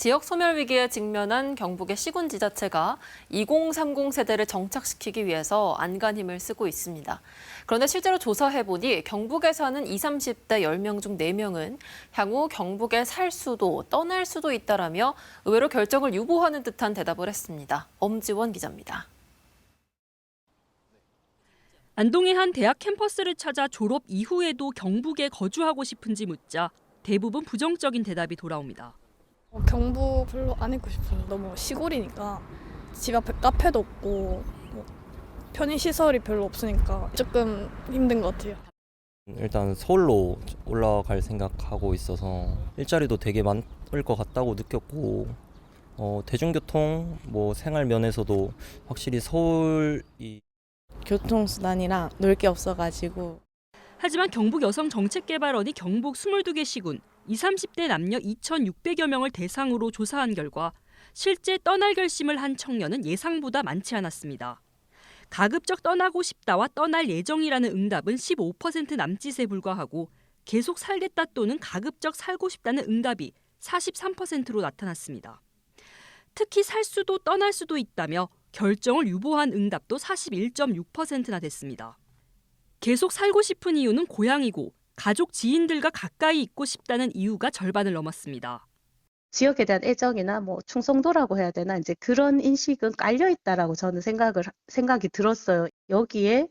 지역 소멸 위기에 직면한 경북의 시군 지자체가 2030 세대를 정착시키기 위해서 안간 힘을 쓰고 있습니다. 그런데 실제로 조사해보니 경북에 사는 20, 30대 10명 중 4명은 향후 경북에 살 수도 떠날 수도 있다라며 의외로 결정을 유보하는 듯한 대답을 했습니다. 엄지원 기자입니다. 안동의 한 대학 캠퍼스를 찾아 졸업 이후에도 경북에 거주하고 싶은지 묻자 대부분 부정적인 대답이 돌아옵니다. 경북 별로 안 있고 싶어요. 너무 시골이니까 집 앞에 카페도 없고 편의시설이 별로 없으니까 조금 힘든 것 같아요. 일단 서울로 올라갈 생각하고 있어서 일자리도 되게 많을 것 같다고 느꼈고 대중교통, 생활 면에서도 확실히 서울이 교통수단이랑 놀 게 없어가지고. 하지만 경북여성정책개발원이 경북 22개 시군 20, 30대 남녀 2,600여 명을 대상으로 조사한 결과 실제 떠날 결심을 한 청년은 예상보다 많지 않았습니다. 가급적 떠나고 싶다와 떠날 예정이라는 응답은 15% 남짓에 불과하고 계속 살겠다 또는 가급적 살고 싶다는 응답이 43%로 나타났습니다. 특히 살 수도 떠날 수도 있다며 결정을 유보한 응답도 41.6%나 됐습니다. 계속 살고 싶은 이유는 고향이고 가족 지인들과 가까이 있고 싶다는 이유가 절반을 넘었습니다. 지역에 대한 애정이나 충성도라고 해야 되나 이제 그런 인식은 깔려 있다라고 저는 생각이 들었어요. 여기에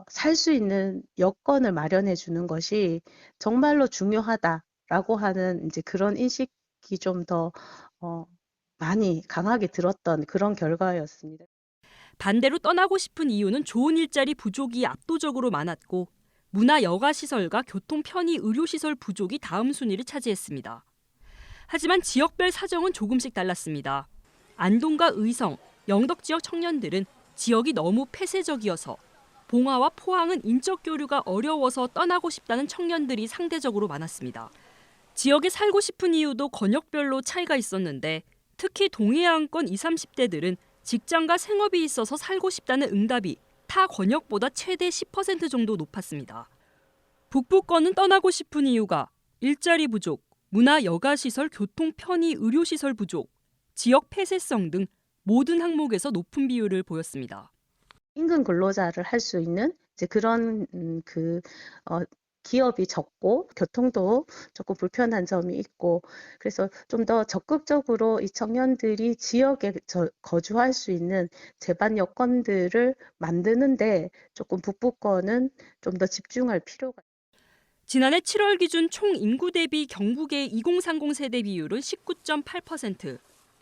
살 수 있는 여건을 마련해 주는 것이 정말로 중요하다라고 하는 이제 그런 인식이 좀 더 많이 강하게 들었던 그런 결과였습니다. 반대로 떠나고 싶은 이유는 좋은 일자리 부족이 압도적으로 많았고 문화 여가시설과 교통 편의 의료시설 부족이 다음 순위를 차지했습니다. 하지만 지역별 사정은 조금씩 달랐습니다. 안동과 의성, 영덕 지역 청년들은 지역이 너무 폐쇄적이어서 봉화와 포항은 인적 교류가 어려워서 떠나고 싶다는 청년들이 상대적으로 많았습니다. 지역에 살고 싶은 이유도 권역별로 차이가 있었는데 특히 동해안권 20, 30대들은 직장과 생업이 있어서 살고 싶다는 응답이 타 권역보다 최대 10% 정도 높았습니다. 북부권은 떠나고 싶은 이유가 일자리 부족, 문화 여가시설, 교통 편의 의료시설 부족, 지역 폐쇄성 등 모든 항목에서 높은 비율을 보였습니다. 임금 근로자를 할 수 있는 이제 그런 기업이 적고 교통도 조금 불편한 점이 있고 그래서 좀 더 적극적으로 이 청년들이 지역에 거주할 수 있는 제반 여건들을 만드는데 조금 북부권은 좀 더 집중할 필요가 있습니다. 지난해 7월 기준 총 인구 대비 경북의 2030 세대 비율은 19.8%,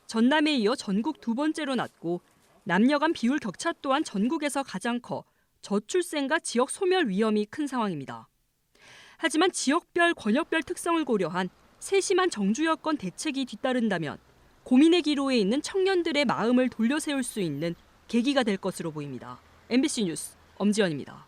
전남에 이어 전국 두 번째로 낮고 남녀 간 비율 격차 또한 전국에서 가장 커 저출생과 지역 소멸 위험이 큰 상황입니다. 하지만 지역별, 권역별 특성을 고려한 세심한 정주 여건 대책이 뒤따른다면 고민의 기로에 있는 청년들의 마음을 돌려세울 수 있는 계기가 될 것으로 보입니다. MBC 뉴스 엄지연입니다.